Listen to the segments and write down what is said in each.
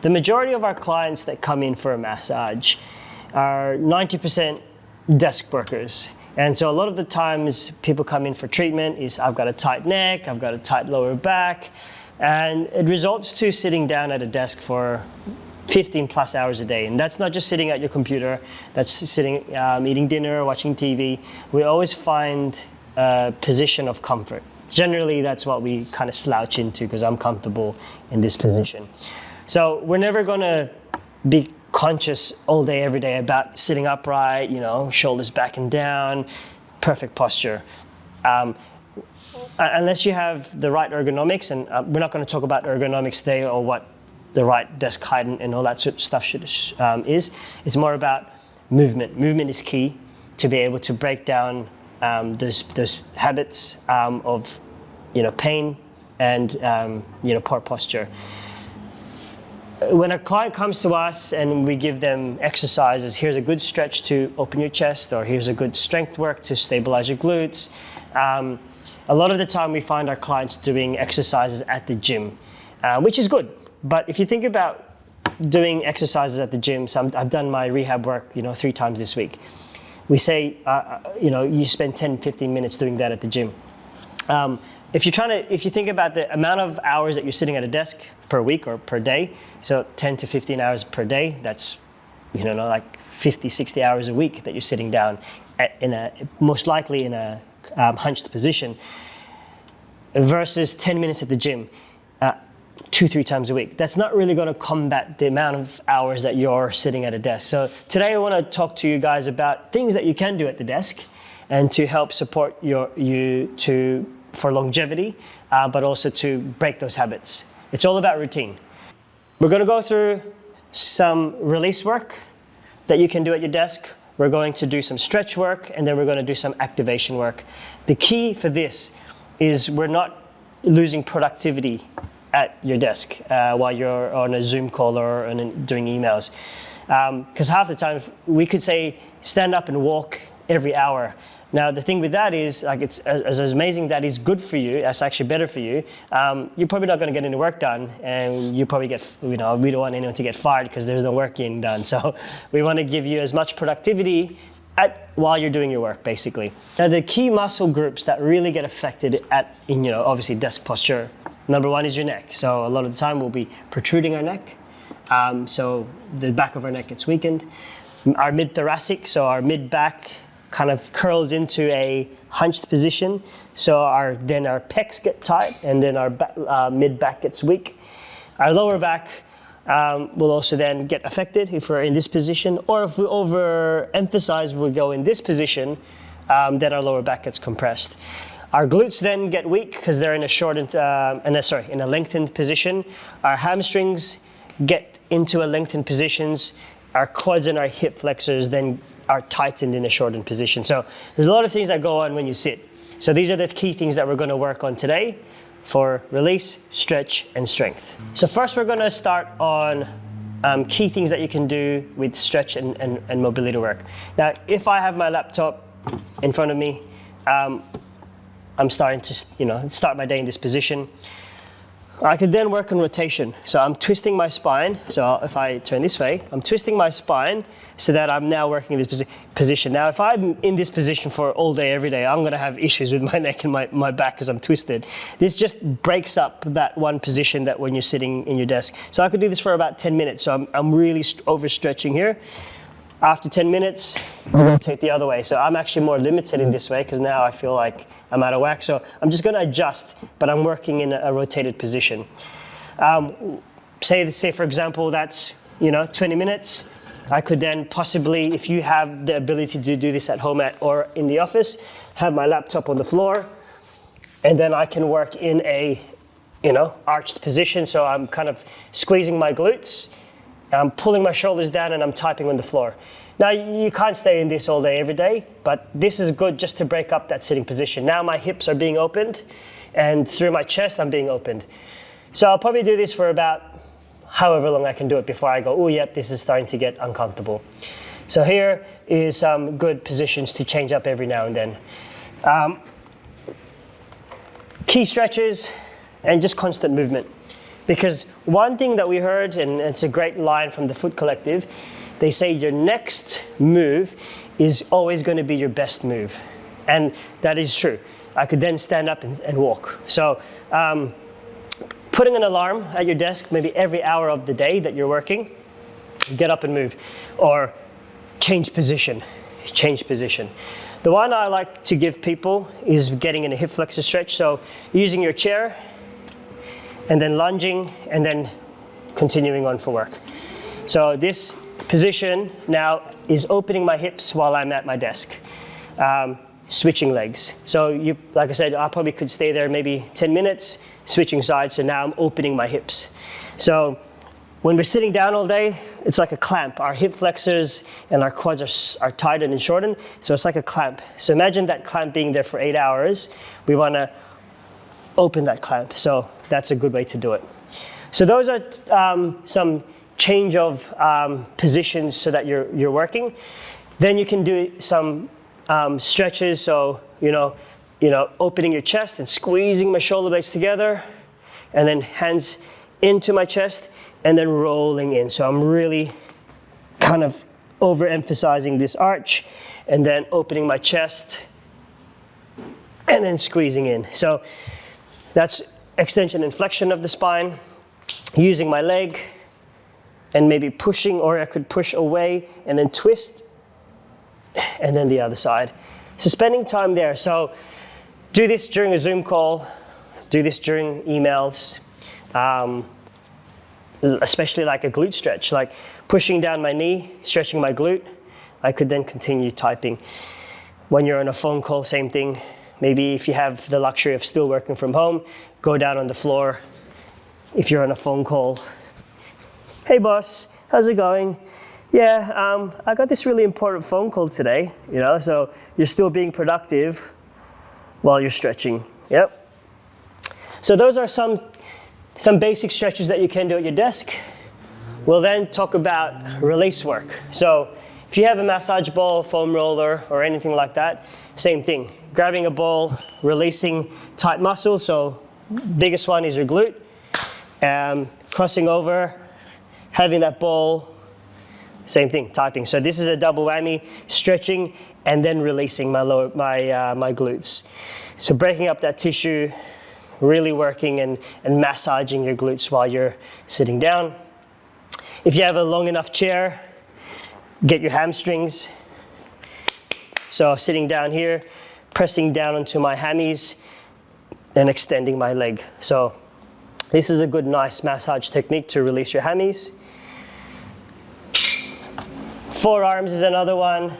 The majority of our clients that come in for a massage are 90% desk workers. And so a lot of the times people come in for treatment is I've got a tight neck, I've got a tight lower back, and it results to sitting down at a desk for 15 plus hours a day. And that's not just sitting at your computer, that's sitting, eating dinner, watching TV. We always find a position of comfort. Generally, that's what we kind of slouch into because I'm comfortable in this position. So we're never gonna be conscious all day, every day about sitting upright, shoulders back and down, perfect posture. Unless you have the right ergonomics, and we're not going to talk about ergonomics today or what the right desk height and all that sort of stuff is. It's more about movement. Movement is key to be able to break down those habits of pain and poor posture. When a client comes to us and we give them exercises, here's a good stretch to open your chest, or here's a good strength work to stabilize your glutes. A lot of the time we find our clients doing exercises at the gym, which is good. But if you think about doing exercises at the gym, I've done my rehab work 3 times this week. We say, you spend 10, 15 minutes doing that at the gym. If you think about the amount of hours that you're sitting at a desk per week or per day, so 10 to 15 hours per day, that's like 50, 60 hours a week that you're sitting down most likely in a hunched position, versus 10 minutes at the gym 2-3 times a week. That's not really going to combat the amount of hours that you're sitting at a desk. So today I want to talk to you guys about things that you can do at the desk and to help support you for longevity, but also to break those habits. It's all about routine. We're going to go through some release work that you can do at your desk. We're going to do some stretch work, and then we're going to do some activation work. The key for this is we're not losing productivity at your desk while you're on a Zoom call or doing emails. Because half the time we could say stand up and walk every hour. Now the thing with that is, like, it's as amazing that is good for you, that's actually better for you, you're probably not going to get any work done, and you probably get, we don't want anyone to get fired because there's no work getting done. So we want to give you as much productivity while you're doing your work, basically. Now the key muscle groups that really get affected obviously desk posture, number 1 is your neck. So a lot of the time we'll be protruding our neck, so the back of our neck gets weakened. Our mid-thoracic, so our mid-back kind of curls into a hunched position, so then our pecs get tight, and then our mid-back gets weak. Our lower back will also then get affected if we're in this position, or if we overemphasize, we go in this position, then our lower back gets compressed. Our glutes then get weak because they're in a lengthened position. Our hamstrings get into a lengthened positions. Our quads and our hip flexors then are tightened in a shortened position. So there's a lot of things that go on when you sit. So these are the key things that we're going to work on today for release, stretch, and strength. So first we're going to start on key things that you can do with stretch and mobility work. Now, if I have my laptop in front of me, I'm starting to start my day in this position. I could then work on rotation. So I'm twisting my spine. So if I turn this way, I'm twisting my spine so that I'm now working in this position. Now, if I'm in this position for all day, every day, I'm going to have issues with my neck and my back because I'm twisted. This just breaks up that one position that when you're sitting in your desk. So I could do this for about 10 minutes. So I'm really overstretching here. After 10 minutes, I'll rotate the other way. So I'm actually more limited in this way because now I feel like I'm out of whack. So I'm just going to adjust, but I'm working in a rotated position. Say for example, that's 20 minutes. I could then possibly, if you have the ability to do this at home or in the office, have my laptop on the floor, and then I can work in a arched position. So I'm kind of squeezing my glutes. I'm pulling my shoulders down and I'm typing on the floor. Now, you can't stay in this all day, every day, but this is good just to break up that sitting position. Now my hips are being opened, and through my chest, I'm being opened. So I'll probably do this for about however long I can do it before I go, oh, yep, this is starting to get uncomfortable. So here is some good positions to change up every now and then. Key stretches and just constant movement. Because one thing that we heard, and it's a great line from the Foot Collective, they say your next move is always going to be your best move. And that is true. I could then stand up and walk. So putting an alarm at your desk, maybe every hour of the day that you're working, get up and move, or change position. The one I like to give people is getting in a hip flexor stretch. So using your chair, and then lunging, and then continuing on for work. So this position now is opening my hips while I'm at my desk. Switching legs. So you, like I said, I probably could stay there maybe 10 minutes, switching sides, so now I'm opening my hips. So when we're sitting down all day, it's like a clamp. Our hip flexors and our quads are tightened and shortened, so it's like a clamp. So imagine that clamp being there for 8 hours. We want to open that clamp, so that's a good way to do it. So those are some change of positions so that you're working. Then you can do some stretches, so opening your chest and squeezing my shoulder blades together, and then hands into my chest, and then rolling in. So I'm really kind of overemphasizing this arch, and then opening my chest, and then squeezing in. So that's extension and flexion of the spine, using my leg, and maybe pushing, or I could push away and then twist, and then the other side. So spending time there. So do this during a Zoom call, do this during emails, especially like a glute stretch, like pushing down my knee, stretching my glute. I could then continue typing. When you're on a phone call, same thing. Maybe if you have the luxury of still working from home, go down on the floor. If you're on a phone call, hey boss, how's it going? Yeah, I got this really important phone call today, so you're still being productive while you're stretching. Yep. So those are some basic stretches that you can do at your desk. We'll then talk about release work. So if you have a massage ball, foam roller, or anything like that, same thing. Grabbing a ball, releasing tight muscles. So biggest one is your glute. Crossing over, having that ball, same thing, typing. So this is a double whammy, stretching and then releasing my glutes. So breaking up that tissue, really working and massaging your glutes while you're sitting down. If you have a long enough chair, get your hamstrings. So sitting down here, pressing down onto my hammies and extending my leg. So this is a good, nice massage technique to release your hammies. Forearms is another one.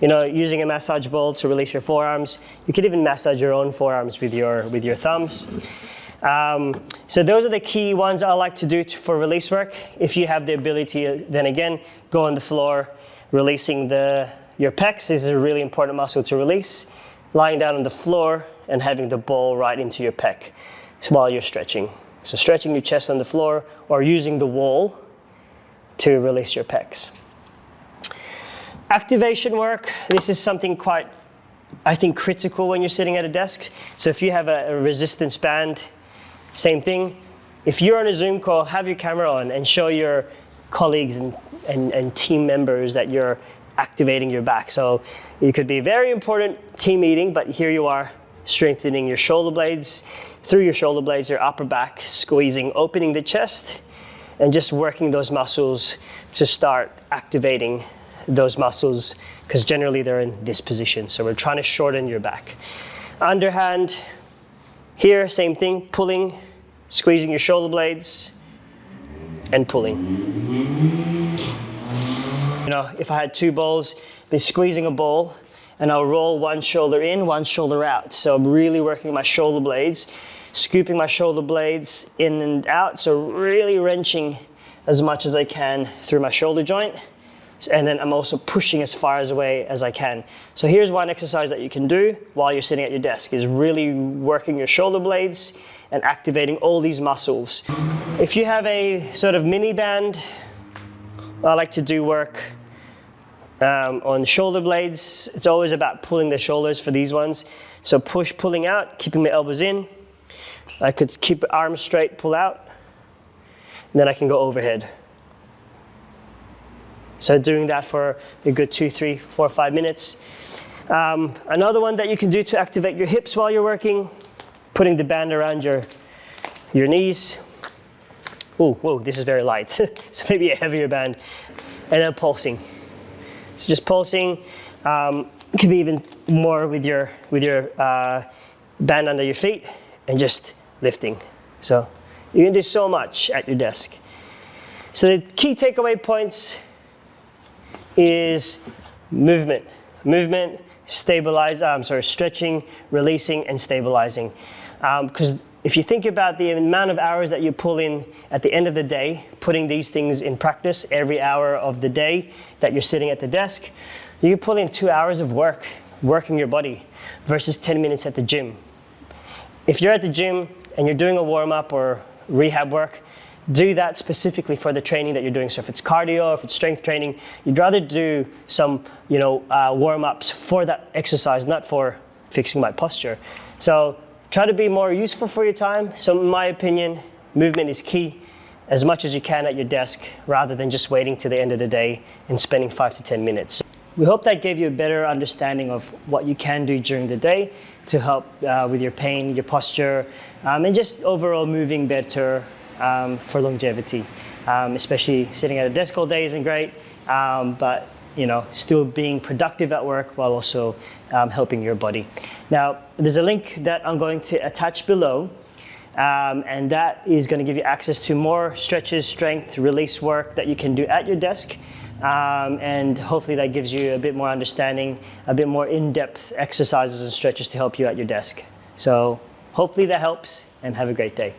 Using a massage ball to release your forearms. You could even massage your own forearms with your thumbs. So those are the key ones I like to do for release work. If you have the ability, then again, go on the floor, releasing your pecs. This is a really important muscle to release. Lying down on the floor and having the ball right into your pec while you're stretching. So stretching your chest on the floor or using the wall to release your pecs. Activation work, this is something quite, I think, critical when you're sitting at a desk. So if you have a resistance band, same thing. If you're on a Zoom call, have your camera on and show your colleagues and team members that you're activating your back. So it could be a very important team meeting, but here you are strengthening your shoulder blades, through your shoulder blades, your upper back, squeezing, opening the chest, and just working those muscles to start activating those muscles, because generally they're in this position. So we're trying to shorten your back. Underhand, here, same thing, pulling, squeezing your shoulder blades, and pulling. If I had two balls, I'd be squeezing a ball, and I'll roll one shoulder in, one shoulder out. So I'm really working my shoulder blades, scooping my shoulder blades in and out, so really wrenching as much as I can through my shoulder joint. And then I'm also pushing as far away as I can. So here's one exercise that you can do while you're sitting at your desk, is really working your shoulder blades and activating all these muscles. If you have a sort of mini band, I like to do work on shoulder blades. It's always about pulling the shoulders for these ones. So push, pulling out, keeping my elbows in. I could keep arms straight, pull out. then I can go overhead. So doing that for a good 2, 3, 4, 5 minutes. Another one that you can do to activate your hips while you're working, putting the band around your knees. Oh, whoa, this is very light. So maybe a heavier band. And then pulsing. So just pulsing. It could be even more with your band under your feet and just lifting. So you can do so much at your desk. So the key takeaway points is movement. Movement, stretching, releasing, and stabilizing. Because if you think about the amount of hours that you pull in at the end of the day, putting these things in practice every hour of the day that you're sitting at the desk, you pull in 2 hours of working your body versus 10 minutes at the gym. If you're at the gym and you're doing a warm-up or rehab work, do that specifically for the training that you're doing. So if it's cardio, if it's strength training, you'd rather do some, warm-ups for that exercise, not for fixing my posture. So try to be more useful for your time. So in my opinion, movement is key as much as you can at your desk rather than just waiting to the end of the day and spending 5 to 10 minutes. We hope that gave you a better understanding of what you can do during the day to help with your pain, your posture, and just overall moving better for longevity. Especially sitting at a desk all day isn't great, but still being productive at work while also helping your body. Now, there's a link that I'm going to attach below, and that is going to give you access to more stretches, strength, release work that you can do at your desk. And hopefully that gives you a bit more understanding, a bit more in-depth exercises and stretches to help you at your desk. So hopefully that helps, and have a great day.